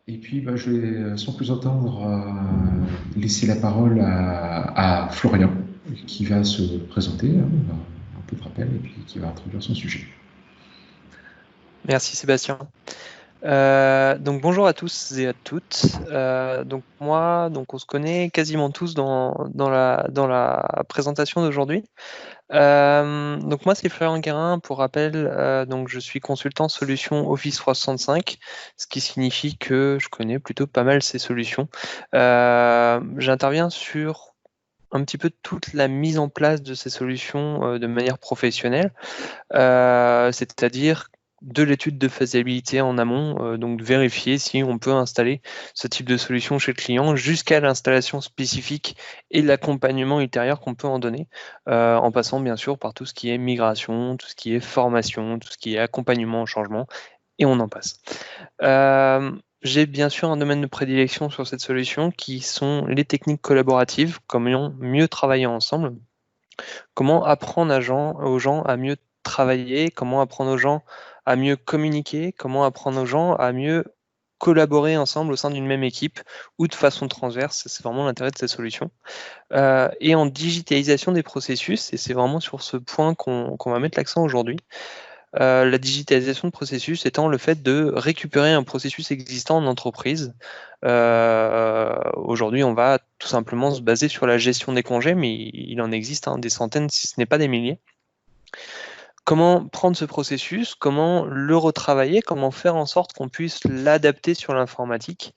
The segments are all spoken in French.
Et puis, je vais sans plus attendre laisser la parole à Florian, qui va se présenter, hein, un peu de rappel, et puis qui va introduire son sujet. Merci Sébastien. Donc bonjour à tous et à toutes. Donc moi, on se connaît quasiment tous dans la présentation d'aujourd'hui. Donc moi c'est Florian Guérin. Pour rappel, donc je suis consultant solution Office 365, ce qui signifie que je connais plutôt pas mal ces solutions. J'interviens sur un petit peu toute la mise en place de ces solutions de manière professionnelle, c'est-à-dire de l'étude de faisabilité en amont, donc de vérifier si on peut installer ce type de solution chez le client jusqu'à l'installation spécifique et l'accompagnement ultérieur qu'on peut en donner, en passant bien sûr par tout ce qui est migration, tout ce qui est formation, tout ce qui est accompagnement au changement, et on en passe. J'ai bien sûr un domaine de prédilection sur cette solution qui sont les techniques collaboratives, comment mieux travailler ensemble, comment apprendre aux gens à mieux travailler, comment apprendre aux gens à mieux communiquer, comment apprendre aux gens à mieux collaborer ensemble au sein d'une même équipe ou de façon transverse. C'est vraiment l'intérêt de ces solutions. Et en digitalisation des processus, et c'est vraiment sur ce point qu'on va mettre l'accent aujourd'hui. La digitalisation de processus étant le fait de récupérer un processus existant en entreprise. Aujourd'hui, on va tout simplement se baser sur la gestion des congés, mais il en existe des centaines, si ce n'est pas des milliers. Comment prendre ce processus, comment le retravailler, comment faire en sorte qu'on puisse l'adapter sur l'informatique,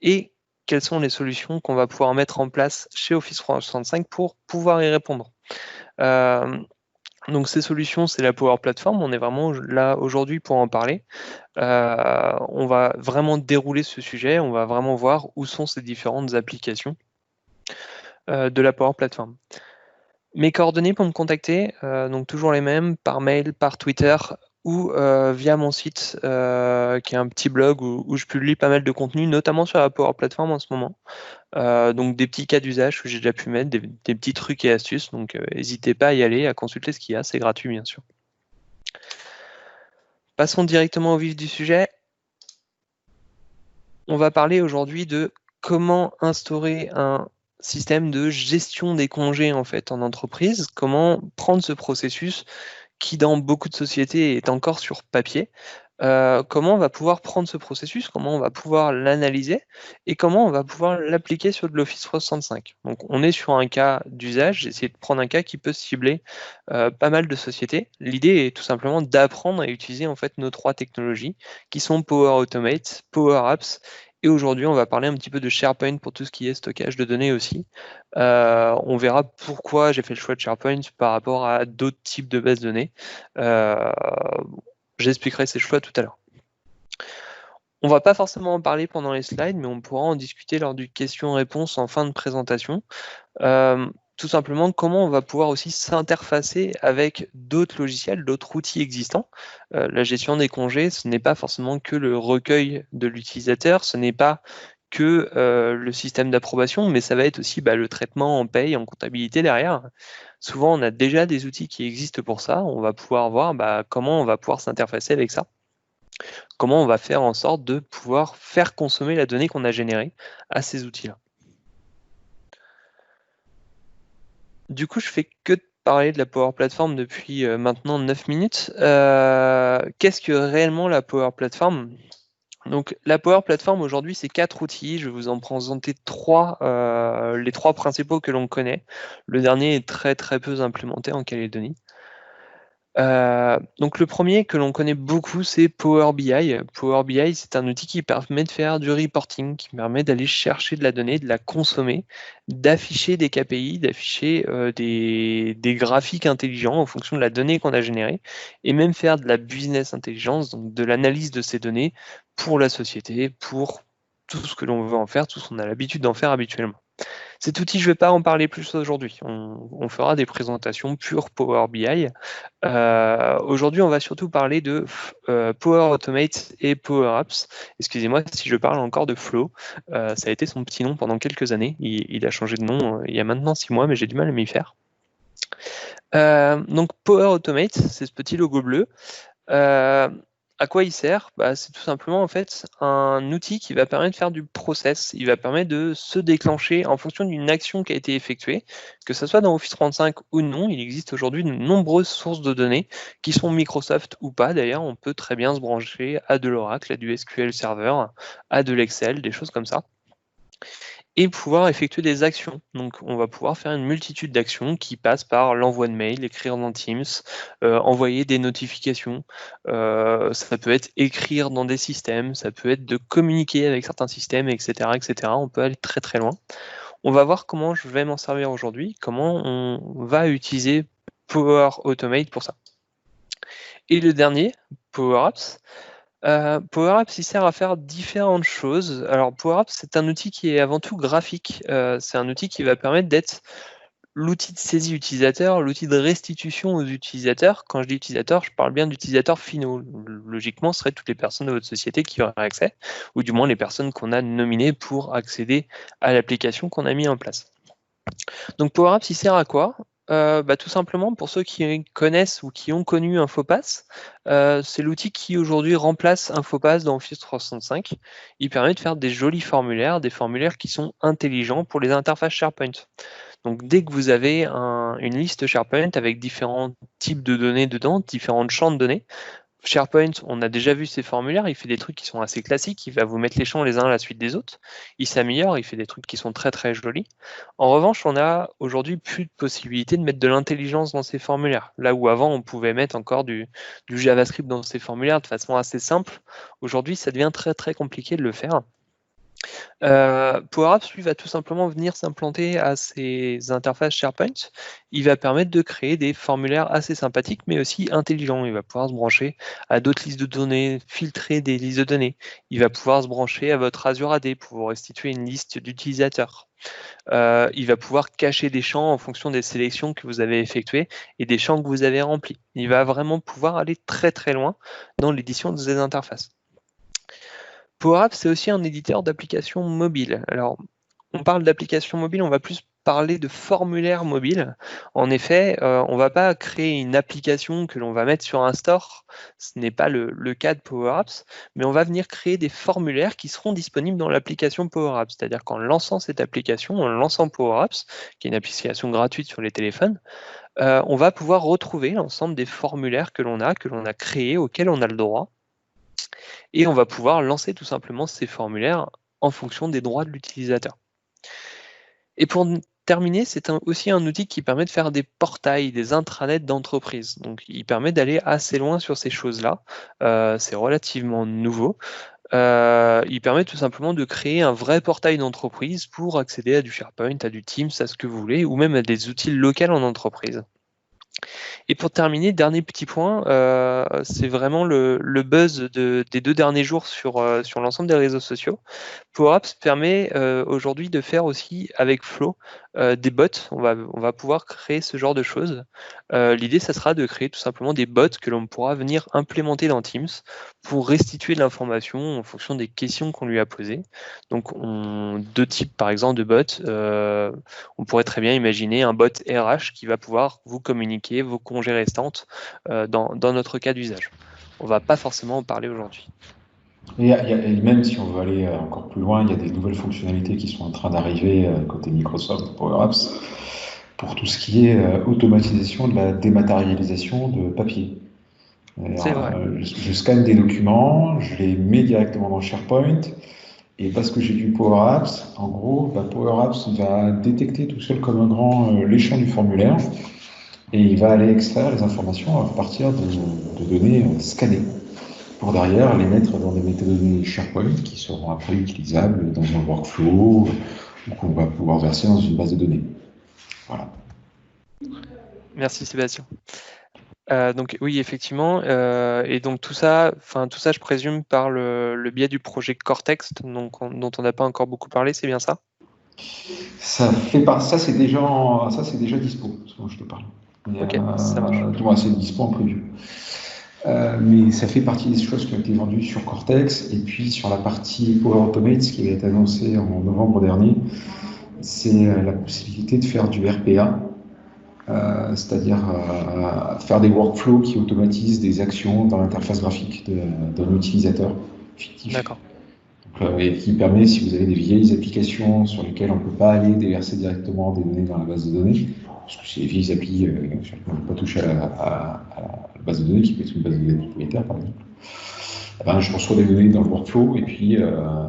et quelles sont les solutions qu'on va pouvoir mettre en place chez Office 365 pour pouvoir y répondre. Donc ces solutions, c'est la Power Platform. On est vraiment là aujourd'hui pour en parler. On va vraiment dérouler ce sujet. On va vraiment voir où sont ces différentes applications de la Power Platform. Mes coordonnées pour me contacter, donc toujours les mêmes, par mail, par Twitter ou via mon site qui est un petit blog où je publie pas mal de contenu, notamment sur la Power Platform en ce moment. Donc des petits cas d'usage que j'ai déjà pu mettre, des petits trucs et astuces. Donc n'hésitez pas à y aller, à consulter ce qu'il y a, c'est gratuit bien sûr. Passons directement au vif du sujet. On va parler aujourd'hui de comment instaurer un système de gestion des congés en fait en entreprise, comment prendre ce processus qui dans beaucoup de sociétés est encore sur papier. Comment on va pouvoir prendre ce processus, comment on va pouvoir l'analyser et comment on va pouvoir l'appliquer sur de l'Office 365. Donc on est sur un cas d'usage, j'ai essayé de prendre un cas qui peut cibler pas mal de sociétés. L'idée est tout simplement d'apprendre à utiliser en fait nos trois technologies qui sont Power Automate, Power Apps, et aujourd'hui on va parler un petit peu de SharePoint pour tout ce qui est stockage de données aussi. On verra pourquoi j'ai fait le choix de SharePoint par rapport à d'autres types de bases de données. J'expliquerai ces choix tout à l'heure. On va pas forcément en parler pendant les slides, mais on pourra en discuter lors du question-réponse en fin de présentation. Tout simplement, comment on va pouvoir aussi s'interfacer avec d'autres logiciels, d'autres outils existants. La gestion des congés, ce n'est pas forcément que le recueil de l'utilisateur, ce n'est pas que le système d'approbation, mais ça va être aussi le traitement en paye, en comptabilité derrière. Souvent, on a déjà des outils qui existent pour ça. On va pouvoir voir comment on va pouvoir s'interfacer avec ça. Comment on va faire en sorte de pouvoir faire consommer la donnée qu'on a générée à ces outils-là. Du coup, je fais que de parler de la Power Platform depuis maintenant 9 minutes. Qu'est-ce que réellement la Power Platform ? Donc, la Power Platform aujourd'hui, c'est 4 outils. Je vais vous en présenter 3, les 3 principaux que l'on connaît. Le dernier est très très peu implémenté en Calédonie. Donc le premier que l'on connaît beaucoup, c'est Power BI. Power BI, c'est un outil qui permet de faire du reporting, qui permet d'aller chercher de la donnée, de la consommer, d'afficher des KPI, d'afficher des graphiques intelligents en fonction de la donnée qu'on a générée, et même faire de la business intelligence, donc de l'analyse de ces données pour la société, pour tout ce que l'on veut en faire, tout ce qu'on a l'habitude d'en faire habituellement. Cet outil, je ne vais pas en parler plus aujourd'hui. On fera des présentations pure Power BI. Aujourd'hui, on va surtout parler de Power Automate et Power Apps. Excusez-moi si je parle encore de Flow. Ça a été son petit nom pendant quelques années. Il a changé de nom il y a maintenant 6 mois, mais j'ai du mal à m'y faire. Donc Power Automate, c'est ce petit logo bleu. À quoi il sert? C'est tout simplement en fait un outil qui va permettre de faire du process. Il va permettre de se déclencher en fonction d'une action qui a été effectuée, que ce soit dans Office 35 ou non. Il existe aujourd'hui de nombreuses sources de données qui sont Microsoft ou pas. D'ailleurs, on peut très bien se brancher à de l'Oracle, à du SQL Server, à de l'Excel, des choses comme ça, et pouvoir effectuer des actions. Donc on va pouvoir faire une multitude d'actions qui passent par l'envoi de mail, écrire dans Teams, envoyer des notifications. Ça peut être écrire dans des systèmes, ça peut être de communiquer avec certains systèmes, etc., etc. On peut aller très très loin. On va voir comment je vais m'en servir aujourd'hui, comment on va utiliser Power Automate pour ça. Et le dernier, Power Apps. Power Apps, il sert à faire différentes choses. Alors Power Apps, c'est un outil qui est avant tout graphique. C'est un outil qui va permettre d'être l'outil de saisie utilisateur, l'outil de restitution aux utilisateurs. Quand je dis utilisateur, je parle bien d'utilisateurs finaux. Logiquement, ce seraient toutes les personnes de votre société qui auraient accès, ou du moins les personnes qu'on a nominées pour accéder à l'application qu'on a mis en place. Donc Power Apps, il sert à quoi? Tout simplement, pour ceux qui connaissent ou qui ont connu Infopass, c'est l'outil qui aujourd'hui remplace Infopass dans Office 365. Il permet de faire des jolis formulaires, des formulaires qui sont intelligents pour les interfaces SharePoint. Donc dès que vous avez une liste SharePoint avec différents types de données dedans, différents champs de données, SharePoint, on a déjà vu ces formulaires, il fait des trucs qui sont assez classiques, il va vous mettre les champs les uns à la suite des autres, il s'améliore, il fait des trucs qui sont très très jolis. En revanche, on a aujourd'hui plus de possibilités de mettre de l'intelligence dans ces formulaires. Là où avant, on pouvait mettre encore du JavaScript dans ces formulaires de façon assez simple, aujourd'hui, ça devient très très compliqué de le faire. Power Apps, lui, va tout simplement venir s'implanter à ces interfaces SharePoint. Il va permettre de créer des formulaires assez sympathiques, mais aussi intelligents. Il va pouvoir se brancher à d'autres listes de données, filtrer des listes de données. Il va pouvoir se brancher à votre Azure AD pour vous restituer une liste d'utilisateurs. Il va pouvoir cacher des champs en fonction des sélections que vous avez effectuées et des champs que vous avez remplis. Il va vraiment pouvoir aller très très loin dans l'édition de ces interfaces. Power Apps, c'est aussi un éditeur d'applications mobiles. Alors, on parle d'applications mobiles, on va plus parler de formulaires mobiles. En effet, on ne va pas créer une application que l'on va mettre sur un store. Ce n'est pas le cas de Power Apps, mais on va venir créer des formulaires qui seront disponibles dans l'application Power Apps. C'est-à-dire qu'en lançant cette application, en lançant Power Apps, qui est une application gratuite sur les téléphones, on va pouvoir retrouver l'ensemble des formulaires que l'on a créés, auxquels on a le droit. Et on va pouvoir lancer tout simplement ces formulaires en fonction des droits de l'utilisateur. Et pour terminer, c'est aussi un outil qui permet de faire des portails, des intranets d'entreprise. Donc il permet d'aller assez loin sur ces choses-là. C'est relativement nouveau. Il permet tout simplement de créer un vrai portail d'entreprise pour accéder à du SharePoint, à du Teams, à ce que vous voulez, ou même à des outils locaux en entreprise. Et pour terminer, dernier petit point, c'est vraiment le buzz des 2 derniers jours sur l'ensemble des réseaux sociaux. Power Apps permet aujourd'hui de faire aussi avec Flow des bots. On va pouvoir créer ce genre de choses. L'idée, ça sera de créer tout simplement des bots que l'on pourra venir implémenter dans Teams pour restituer de l'information en fonction des questions qu'on lui a posées. Donc, 2 types, par exemple, de bots. On pourrait très bien imaginer un bot RH qui va pouvoir vous communiquer vos congés restantes dans notre cas d'usage. On ne va pas forcément en parler aujourd'hui. Et même si on veut aller encore plus loin, il y a des nouvelles fonctionnalités qui sont en train d'arriver côté Microsoft Power Apps pour tout ce qui est automatisation de la dématérialisation de papier. C'est vrai. Je scanne des documents, je les mets directement dans SharePoint, et parce que j'ai du Power Apps, en gros, Power Apps va détecter tout seul comme un grand les champs du formulaire, et il va aller extraire les informations à partir de données scannées, pour derrière les mettre dans des métadonnées SharePoint qui seront après utilisables dans un workflow ou qu'on va pouvoir verser dans une base de données. Voilà. Merci Sébastien. Donc oui, effectivement, et donc tout ça, je présume par le biais du projet Cortex, dont on n'a pas encore beaucoup parlé, c'est bien ça? Ça c'est déjà dispo, ce dont je te parle. Ok, ça marche. C'est dispo en preview. Mais ça fait partie des choses qui ont été vendues sur Cortex, et puis sur la partie Power Automate, ce qui a été annoncé en novembre dernier, c'est la possibilité de faire du RPA c'est-à-dire faire des workflows qui automatisent des actions dans l'interface graphique d'un utilisateur fictif. D'accord. Et qui permet, si vous avez des vieilles applications sur lesquelles on ne peut pas aller déverser directement des données dans la base de données, parce que c'est des vieilles applis sur lesquelles on ne peut pas toucher à la base de données, qui peut être une base de données propriétaire par exemple, ben, je reçois des données dans le workflow et puis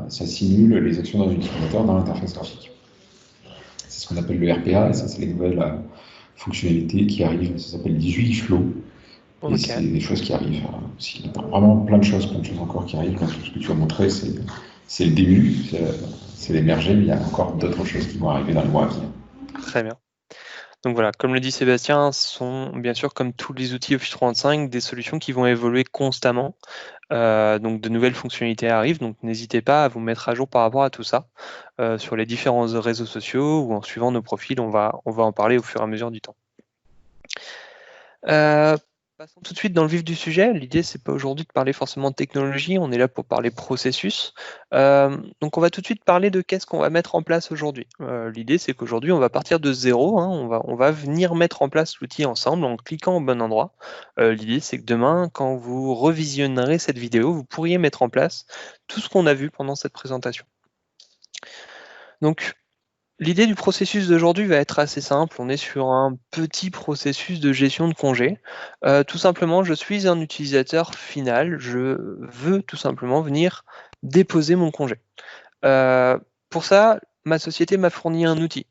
ça simule les actions d'un utilisateur dans l'interface graphique. C'est ce qu'on appelle le RPA, et ça c'est les nouvelles fonctionnalités qui arrivent, ça s'appelle 18 Flow. Et Ok. c'est des choses qui arrivent. Il y a vraiment plein de choses encore qui arrivent. Tout ce que tu as montré, c'est le début, c'est l'émergé, mais il y a encore d'autres choses qui vont arriver dans les mois à venir. Très bien. Donc voilà, comme le dit Sébastien, ce sont bien sûr, comme tous les outils Office 365, des solutions qui vont évoluer constamment. Donc de nouvelles fonctionnalités arrivent, donc n'hésitez pas à vous mettre à jour par rapport à tout ça sur les différents réseaux sociaux ou en suivant nos profils, on va en parler au fur et à mesure du temps. Passons tout de suite dans le vif du sujet. L'idée, c'est pas aujourd'hui de parler forcément de technologie, on est là pour parler processus. Donc on va tout de suite parler de qu'est-ce qu'on va mettre en place aujourd'hui. L'idée, c'est qu'aujourd'hui, on va partir de zéro, hein, on va venir mettre en place l'outil ensemble en cliquant au bon endroit. L'idée, c'est que demain, quand vous revisionnerez cette vidéo, vous pourriez mettre en place tout ce qu'on a vu pendant cette présentation. Donc, l'idée du processus d'aujourd'hui va être assez simple. On est sur un petit processus de gestion de congé. Tout simplement, je suis un utilisateur final. Je veux tout simplement venir déposer mon congé. Pour ça, ma société m'a fourni un outil.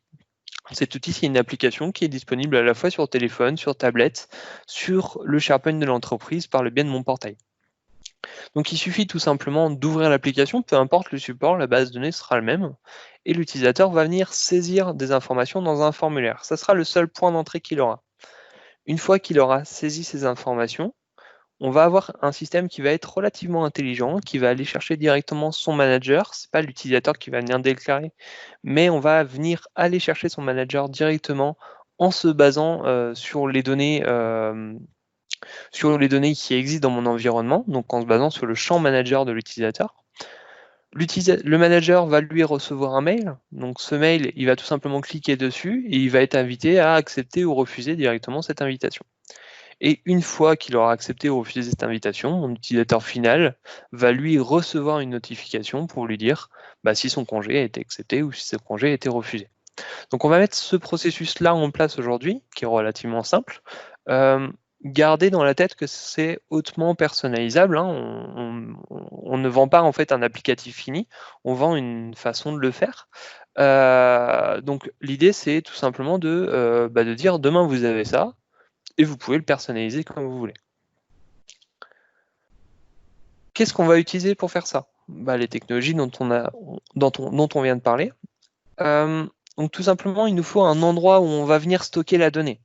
Cet outil, c'est une application qui est disponible à la fois sur téléphone, sur tablette, sur le SharePoint de l'entreprise par le biais de mon portail. Donc il suffit tout simplement d'ouvrir l'application, peu importe le support, la base de données sera le même, et l'utilisateur va venir saisir des informations dans un formulaire. Ça sera le seul point d'entrée qu'il aura. Une fois qu'il aura saisi ces informations, on va avoir un système qui va être relativement intelligent, qui va aller chercher directement son manager. Ce n'est pas l'utilisateur qui va venir déclarer, mais on va venir aller chercher son manager directement en se basant sur les données qui existent dans mon environnement, donc en se basant sur le champ manager de l'utilisateur. Le manager va lui recevoir un mail, donc ce mail, il va tout simplement cliquer dessus et il va être invité à accepter ou refuser directement cette invitation. Et une fois qu'il aura accepté ou refusé cette invitation, mon utilisateur final va lui recevoir une notification pour lui dire si son congé a été accepté ou si son congé a été refusé. Donc on va mettre ce processus-là en place aujourd'hui, qui est relativement simple. Gardez dans la tête que c'est hautement personnalisable, hein. On ne vend pas en fait un applicatif fini, on vend une façon de le faire. Donc l'idée, c'est tout simplement de dire demain vous avez ça, et vous pouvez le personnaliser comme vous voulez. Qu'est-ce qu'on va utiliser pour faire ça? Les technologies dont on vient de parler. Donc tout simplement, il nous faut un endroit où on va venir stocker la donnée.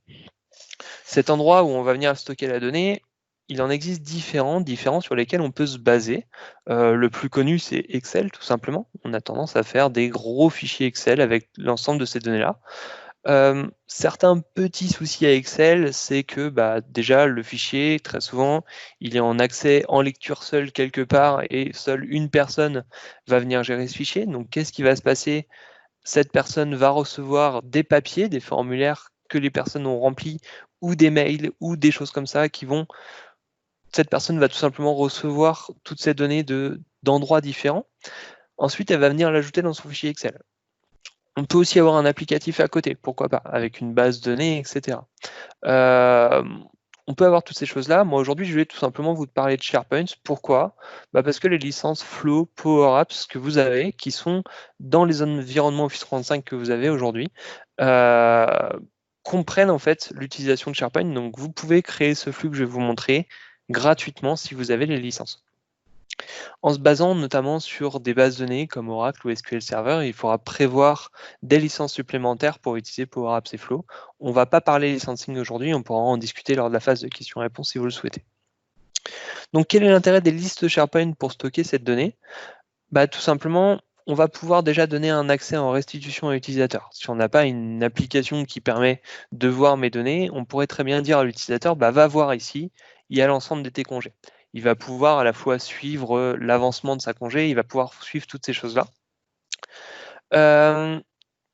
Cet endroit où on va venir stocker la donnée, il en existe différents sur lesquels on peut se baser. Le plus connu, c'est Excel, tout simplement. On a tendance à faire des gros fichiers Excel avec l'ensemble de ces données-là. Certains petits soucis à Excel, c'est que déjà le fichier, très souvent, il est en accès en lecture seule quelque part et seule une personne va venir gérer ce fichier. Donc qu'est-ce qui va se passer? Cette personne va recevoir des papiers, des formulaires que les personnes ont remplis, ou des mails, ou des choses comme ça cette personne va tout simplement recevoir toutes ces données d'endroits différents. Ensuite, elle va venir l'ajouter dans son fichier Excel. On peut aussi avoir un applicatif à côté, pourquoi pas, avec une base de données, etc. On peut avoir toutes ces choses-là. Moi, aujourd'hui, je vais tout simplement vous parler de SharePoint. Pourquoi? Parce que les licences Flow, Power Apps que vous avez, qui sont dans les environnements Office 365 que vous avez aujourd'hui, comprennent en fait l'utilisation de SharePoint. Donc, vous pouvez créer ce flux que je vais vous montrer gratuitement si vous avez les licences. En se basant notamment sur des bases de données comme Oracle ou SQL Server, il faudra prévoir des licences supplémentaires pour utiliser Power Apps et Flow. On ne va pas parler licensing aujourd'hui, on pourra en discuter lors de la phase de questions-réponses si vous le souhaitez. Donc quel est l'intérêt des listes SharePoint pour stocker cette donnée? Tout simplement, on va pouvoir déjà donner un accès en restitution à l'utilisateur. Si on n'a pas une application qui permet de voir mes données, on pourrait très bien dire à l'utilisateur, va voir ici, il y a l'ensemble de tes congés. Il va pouvoir à la fois suivre l'avancement de sa congé, il va pouvoir suivre toutes ces choses-là.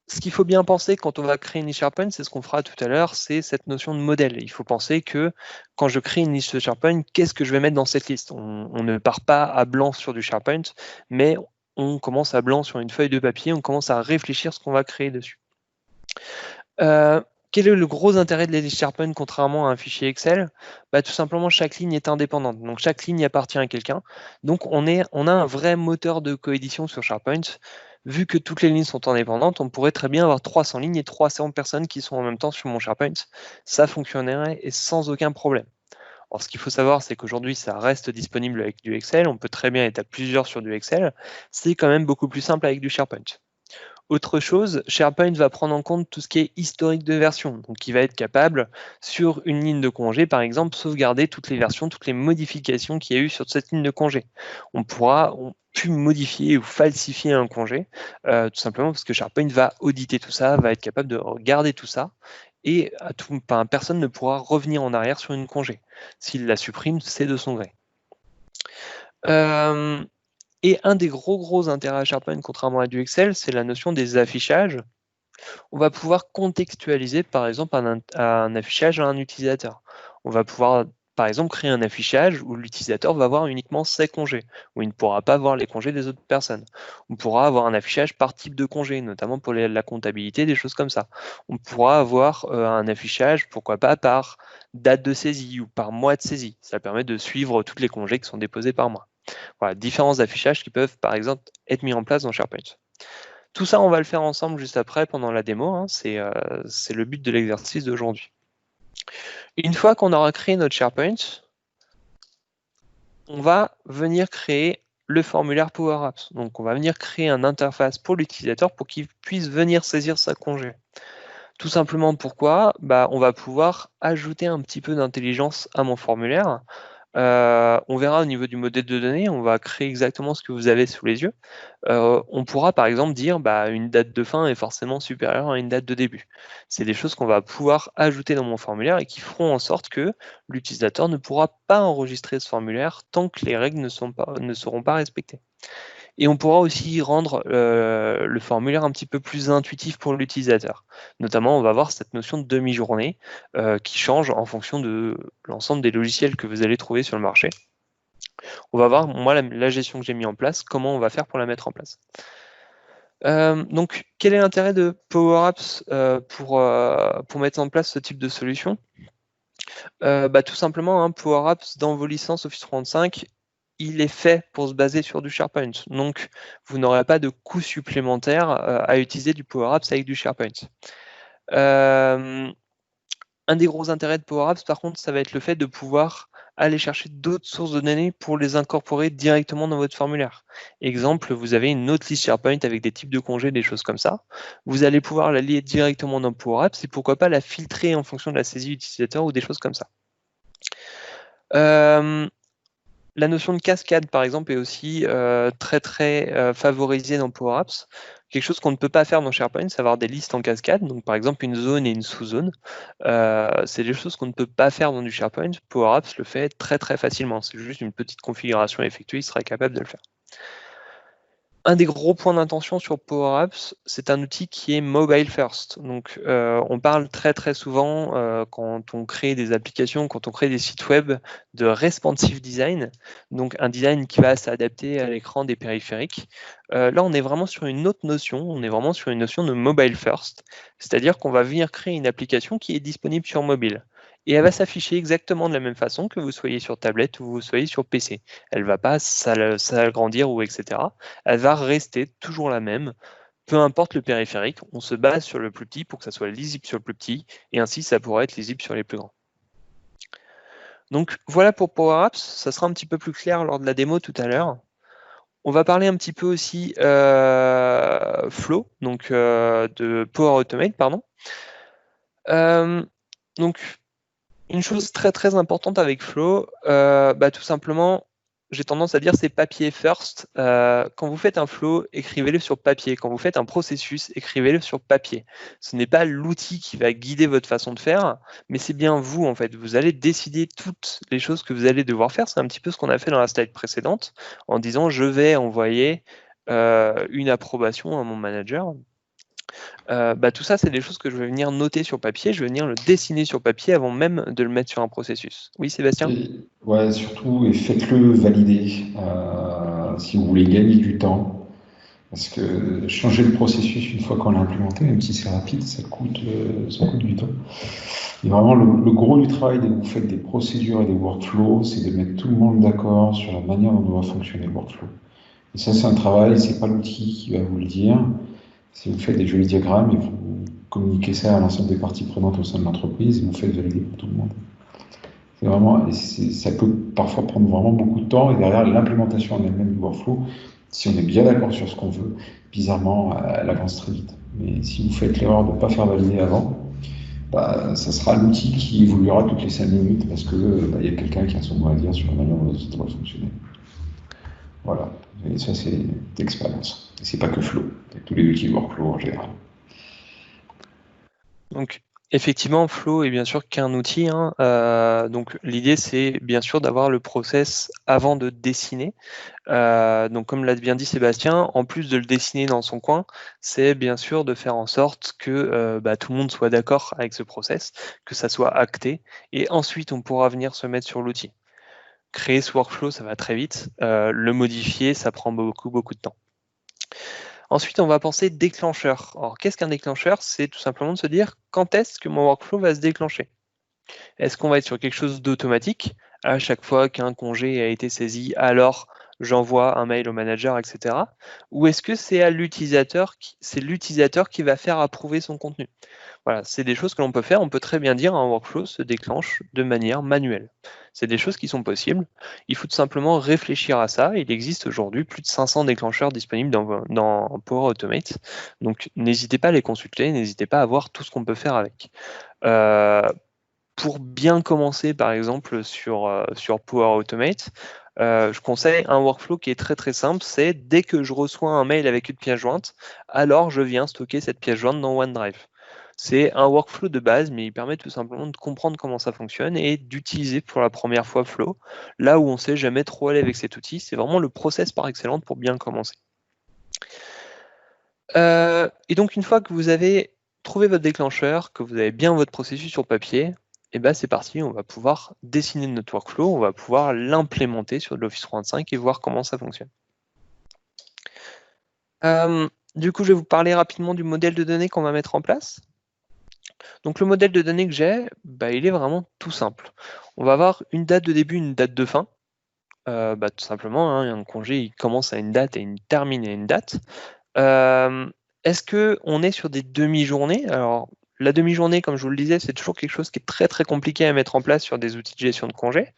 ce qu'il faut bien penser quand on va créer une liste SharePoint, c'est ce qu'on fera tout à l'heure, c'est cette notion de modèle. Il faut penser que quand je crée une liste SharePoint, qu'est-ce que je vais mettre dans cette liste? On ne part pas à blanc sur du SharePoint, mais on commence à blanc sur une feuille de papier, on commence à réfléchir ce qu'on va créer dessus. Quel est le gros intérêt de la liste SharePoint contrairement à un fichier Excel? Tout simplement, chaque ligne est indépendante. Donc, chaque ligne appartient à quelqu'un. Donc, on a un vrai moteur de coédition sur SharePoint. Vu que toutes les lignes sont indépendantes, on pourrait très bien avoir 300 lignes et 300 personnes qui sont en même temps sur mon SharePoint. Ça fonctionnerait et sans aucun problème. Alors, ce qu'il faut savoir, c'est qu'aujourd'hui, ça reste disponible avec du Excel. On peut très bien être à plusieurs sur du Excel. C'est quand même beaucoup plus simple avec du SharePoint. Autre chose, SharePoint va prendre en compte tout ce qui est historique de version. Donc, il va être capable, sur une ligne de congé, par exemple, sauvegarder toutes les versions, toutes les modifications qu'il y a eu sur cette ligne de congé. On peut modifier ou falsifier un congé, tout simplement parce que SharePoint va auditer tout ça, va être capable de regarder tout ça, et personne ne pourra revenir en arrière sur une congé. S'il la supprime, c'est de son gré. Et un des gros intérêts à SharePoint, contrairement à du Excel, c'est la notion des affichages. On va pouvoir contextualiser, par exemple, un affichage à un utilisateur. On va pouvoir, par exemple, créer un affichage où l'utilisateur va voir uniquement ses congés, où il ne pourra pas voir les congés des autres personnes. On pourra avoir un affichage par type de congé, notamment pour la comptabilité, des choses comme ça. On pourra avoir un affichage, pourquoi pas, par date de saisie ou par mois de saisie. Ça permet de suivre tous les congés qui sont déposés par mois. Voilà, différents affichages qui peuvent, par exemple, être mis en place dans SharePoint. Tout ça, on va le faire ensemble juste après, pendant la démo. Hein. C'est le but de l'exercice d'aujourd'hui. Une fois qu'on aura créé notre SharePoint, on va venir créer le formulaire Power Apps. Donc, on va venir créer une interface pour l'utilisateur pour qu'il puisse venir saisir sa congé. Tout simplement pourquoi? On va pouvoir ajouter un petit peu d'intelligence à mon formulaire. On verra au niveau du modèle de données, on va créer exactement ce que vous avez sous les yeux. On pourra par exemple dire une date de fin est forcément supérieure à une date de début. C'est des choses qu'on va pouvoir ajouter dans mon formulaire et qui feront en sorte que l'utilisateur ne pourra pas enregistrer ce formulaire tant que les règles ne seront pas respectées. Et on pourra aussi rendre le formulaire un petit peu plus intuitif pour l'utilisateur. Notamment, on va avoir cette notion de demi-journée qui change en fonction de l'ensemble des logiciels que vous allez trouver sur le marché. On va voir, moi, la gestion que j'ai mis en place, comment on va faire pour la mettre en place. Donc, quel est l'intérêt de Power Apps pour mettre en place ce type de solution? Tout simplement, hein, Power Apps, dans vos licences Office 365, il est fait pour se baser sur du SharePoint. Donc, vous n'aurez pas de coût supplémentaire à utiliser du Power Apps avec du SharePoint. Un des gros intérêts de Power Apps, par contre, ça va être le fait de pouvoir aller chercher d'autres sources de données pour les incorporer directement dans votre formulaire. Exemple, vous avez une autre liste SharePoint avec des types de congés, des choses comme ça. Vous allez pouvoir la lier directement dans Power Apps et pourquoi pas la filtrer en fonction de la saisie utilisateur ou des choses comme ça. La notion de cascade, par exemple, est aussi très favorisée dans Power Apps. Quelque chose qu'on ne peut pas faire dans SharePoint, c'est avoir des listes en cascade, donc par exemple une zone et une sous-zone. C'est des choses qu'on ne peut pas faire dans du SharePoint. Power Apps le fait très facilement. C'est juste une petite configuration effectuée, il sera capable de le faire. Un des gros points d'intention sur Power Apps, c'est un outil qui est mobile first. Donc, on parle très souvent quand on crée des applications, quand on crée des sites web, de responsive design. Donc, un design qui va s'adapter à l'écran des périphériques. Là, on est vraiment sur une autre notion. On est vraiment sur une notion de mobile first. C'est-à-dire qu'on va venir créer une application qui est disponible sur mobile. Et elle va s'afficher exactement de la même façon que vous soyez sur tablette ou vous soyez sur PC. Elle ne va pas s'agrandir ou etc. Elle va rester toujours la même, peu importe le périphérique. On se base sur le plus petit pour que ça soit lisible sur le plus petit, et ainsi ça pourra être lisible sur les plus grands. Donc voilà pour Power Apps, ça sera un petit peu plus clair lors de la démo tout à l'heure. On va parler un petit peu aussi Flow, donc de Power Automate, pardon. Donc une chose très importante avec Flow, tout simplement, j'ai tendance à dire c'est papier first. Quand vous faites un flow, écrivez-le sur papier. Quand vous faites un processus, écrivez-le sur papier. Ce n'est pas l'outil qui va guider votre façon de faire, mais c'est bien vous, en fait. Vous allez décider toutes les choses que vous allez devoir faire. C'est un petit peu ce qu'on a fait dans la slide précédente, en disant je vais envoyer une approbation à mon manager. Tout ça, c'est des choses que je vais venir noter sur papier, je vais venir le dessiner sur papier avant même de le mettre sur un processus. Oui, Sébastien? Ouais, surtout, et faites-le valider si vous voulez gagner du temps. Parce que changer le processus une fois qu'on l'a implémenté, même si c'est rapide, ça coûte du temps. Et vraiment, le gros du travail dès que vous faites des procédures et des workflows, c'est de mettre tout le monde d'accord sur la manière dont doit fonctionner le workflow. Et ça, c'est un travail, c'est pas l'outil qui va vous le dire. Si vous faites des jolis diagrammes et vous communiquez ça à l'ensemble des parties prenantes au sein de l'entreprise, vous faites valider pour tout le monde. C'est vraiment, ça peut parfois prendre vraiment beaucoup de temps, et derrière l'implémentation en elle-même du workflow, si on est bien d'accord sur ce qu'on veut, bizarrement, elle avance très vite. Mais si vous faites l'erreur de ne pas faire valider avant, ça sera l'outil qui évoluera toutes les 5 minutes parce que y a quelqu'un qui a son mot à dire sur la manière dont ça doit fonctionner. Voilà. Et ça, c'est d'expérience. Et c'est pas que Flow, c'est tous les outils de workflow en général. Donc, effectivement, Flow est bien sûr qu'un outil, hein. Donc, l'idée, c'est bien sûr d'avoir le process avant de dessiner. Donc, comme l'a bien dit Sébastien, en plus de le dessiner dans son coin, c'est bien sûr de faire en sorte que tout le monde soit d'accord avec ce process, que ça soit acté, et ensuite on pourra venir se mettre sur l'outil. Créer ce workflow, ça va très vite. Le modifier, ça prend beaucoup de temps. Ensuite, on va penser déclencheur. Alors, qu'est-ce qu'un déclencheur? C'est tout simplement de se dire quand est-ce que mon workflow va se déclencher. Est-ce qu'on va être sur quelque chose d'automatique? À chaque fois qu'un congé a été saisi, alors j'envoie un mail au manager, etc. Ou est-ce que c'est l'utilisateur qui va faire approuver son contenu? Voilà, c'est des choses que l'on peut faire. On peut très bien dire un workflow se déclenche de manière manuelle. C'est des choses qui sont possibles. Il faut tout simplement réfléchir à ça. Il existe aujourd'hui plus de 500 déclencheurs disponibles dans Power Automate. Donc n'hésitez pas à les consulter, n'hésitez pas à voir tout ce qu'on peut faire avec. Pour bien commencer, par exemple, sur Power Automate, je conseille un workflow qui est très simple, c'est dès que je reçois un mail avec une pièce jointe, alors je viens stocker cette pièce jointe dans OneDrive. C'est un workflow de base, mais il permet tout simplement de comprendre comment ça fonctionne et d'utiliser pour la première fois Flow, là où on ne sait jamais trop aller avec cet outil. C'est vraiment le process par excellence pour bien commencer. Et donc, une fois que vous avez trouvé votre déclencheur, que vous avez bien votre processus sur papier, et c'est parti, on va pouvoir dessiner notre workflow, on va pouvoir l'implémenter sur l'Office 365 et voir comment ça fonctionne. Du coup, je vais vous parler rapidement du modèle de données qu'on va mettre en place. Donc le modèle de données que j'ai, il est vraiment tout simple. On va avoir une date de début, une date de fin. Tout simplement, hein, un congé, il commence à une date et il termine à une date. Est-ce qu'on est sur des demi-journées? Alors, la demi-journée, comme je vous le disais, c'est toujours quelque chose qui est très compliqué à mettre en place sur des outils de gestion de congé.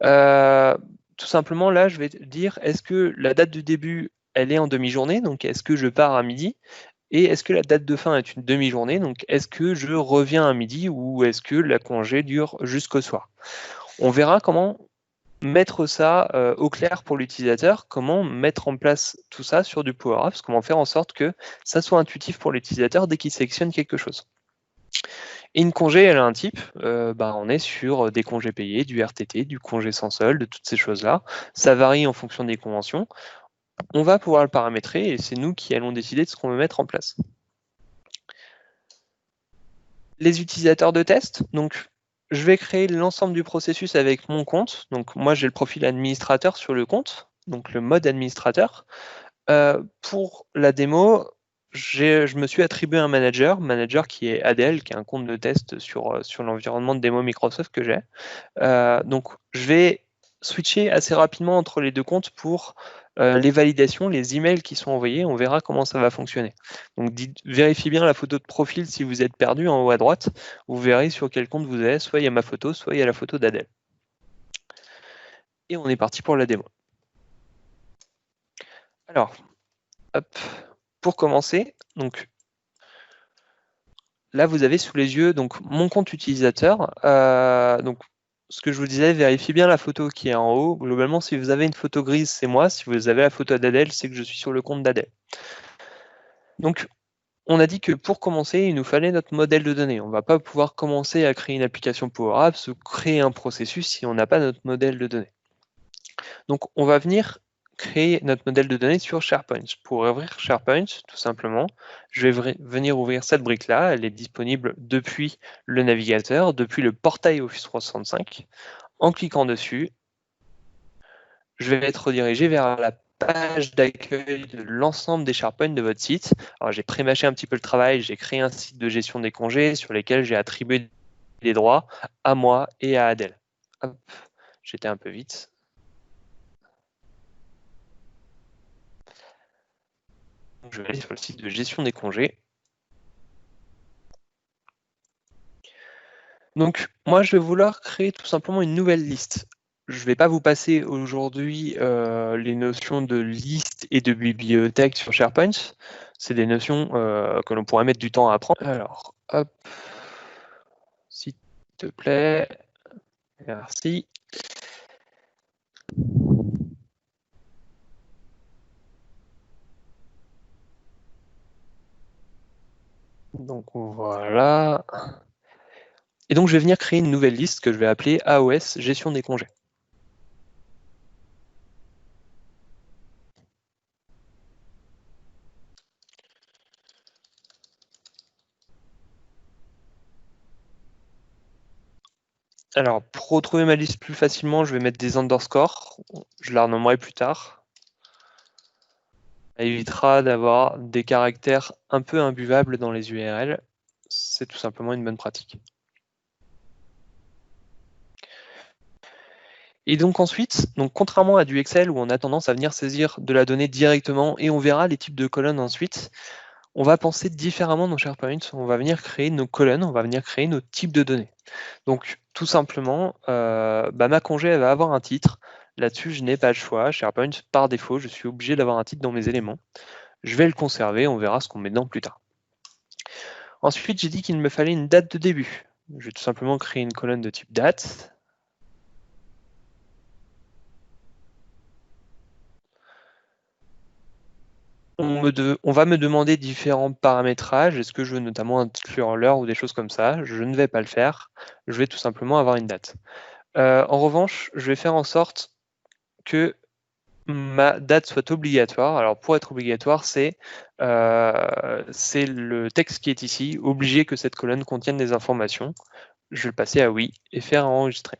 Tout simplement, là, je vais dire, est-ce que la date de début, elle est en demi-journée? Donc, est-ce que je pars à midi? Et est-ce que la date de fin est une demi-journée? Donc, est-ce que je reviens à midi ou est-ce que la congé dure jusqu'au soir? On verra comment mettre ça au clair pour l'utilisateur, comment mettre en place tout ça sur du Power Apps, comment faire en sorte que ça soit intuitif pour l'utilisateur dès qu'il sélectionne quelque chose. Et une congé, elle a un type, on est sur des congés payés, du RTT, du congé sans solde, de toutes ces choses-là. Ça varie en fonction des conventions. On va pouvoir le paramétrer et c'est nous qui allons décider de ce qu'on veut mettre en place. Les utilisateurs de test, donc je vais créer l'ensemble du processus avec mon compte. Donc moi, j'ai le profil administrateur sur le compte, donc le mode administrateur. Pour la démo, je me suis attribué un manager qui est Adèle, qui est un compte de test sur l'environnement de démo Microsoft que j'ai. Donc je vais switcher assez rapidement entre les deux comptes pour les validations, les emails qui sont envoyés, on verra comment ça va fonctionner. Donc vérifiez bien la photo de profil si vous êtes perdu en haut à droite, vous verrez sur quel compte vous êtes, soit il y a ma photo, soit il y a la photo d'Adèle. Et on est parti pour la démo. Alors, hop, pour commencer, donc là vous avez sous les yeux donc mon compte utilisateur. Donc ce que je vous disais, vérifiez bien la photo qui est en haut. Globalement, si vous avez une photo grise, c'est moi. Si vous avez la photo d'Adèle, c'est que je suis sur le compte d'Adèle. Donc, on a dit que pour commencer, il nous fallait notre modèle de données. On ne va pas pouvoir commencer à créer une application Power Apps ou créer un processus si on n'a pas notre modèle de données. Donc, on va venir créer notre modèle de données sur SharePoint. Pour ouvrir SharePoint, tout simplement, je vais venir ouvrir cette brique-là. Elle est disponible depuis le navigateur, depuis le portail Office 365. En cliquant dessus, je vais être redirigé vers la page d'accueil de l'ensemble des SharePoint de votre site. Alors, j'ai pré-mâché un petit peu le travail, j'ai créé un site de gestion des congés sur lesquels j'ai attribué des droits à moi et à Adèle. Hop, j'étais un peu vite. Donc, je vais aller sur le site de gestion des congés. Donc, moi, je vais vouloir créer tout simplement une nouvelle liste. Je ne vais pas vous passer aujourd'hui les notions de liste et de bibliothèque sur SharePoint. C'est des notions que l'on pourrait mettre du temps à apprendre. Alors, hop, s'il te plaît, merci. Donc voilà. Et donc, je vais venir créer une nouvelle liste que je vais appeler AOS Gestion des congés. Alors, pour retrouver ma liste plus facilement, je vais mettre des underscores. Je la renommerai plus tard. Ça évitera d'avoir des caractères un peu imbuvables dans les URL. C'est tout simplement une bonne pratique. Et donc ensuite, contrairement à du Excel où on a tendance à venir saisir de la donnée directement et on verra les types de colonnes ensuite, on va penser différemment dans SharePoint. On va venir créer nos colonnes, on va venir créer nos types de données. Donc tout simplement, ma congé elle va avoir un titre. Là-dessus, je n'ai pas le choix. SharePoint, par défaut, je suis obligé d'avoir un titre dans mes éléments. Je vais le conserver, on verra ce qu'on met dedans plus tard. Ensuite, j'ai dit qu'il me fallait une date de début. Je vais tout simplement créer une colonne de type date. On va me demander différents paramétrages. Est-ce que je veux notamment inclure l'heure ou des choses comme ça? Je ne vais pas le faire. Je vais tout simplement avoir une date. En revanche, je vais faire en sorte que ma date soit obligatoire. Alors pour être obligatoire, c'est le texte qui est ici, obligé que cette colonne contienne des informations. Je vais le passer à oui et faire enregistrer.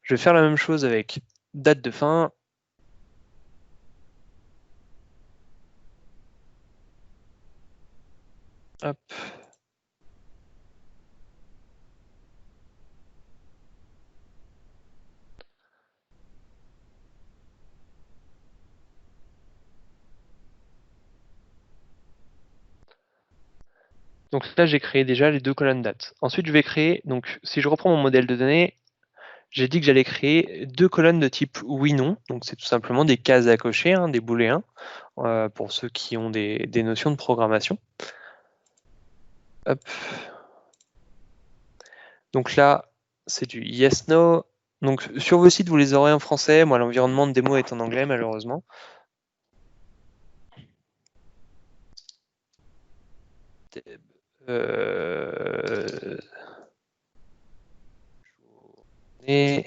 Je vais faire la même chose avec date de fin. Hop. Donc là, j'ai créé déjà les deux colonnes dates. Ensuite, je vais créer, donc si je reprends mon modèle de données, j'ai dit que j'allais créer deux colonnes de type oui/non. Donc c'est tout simplement des cases à cocher, hein, des booléens, pour ceux qui ont des notions de programmation. Hop. Donc là, c'est du yes/no. Donc sur vos sites, vous les aurez en français. Moi, l'environnement de démo est en anglais, malheureusement. Et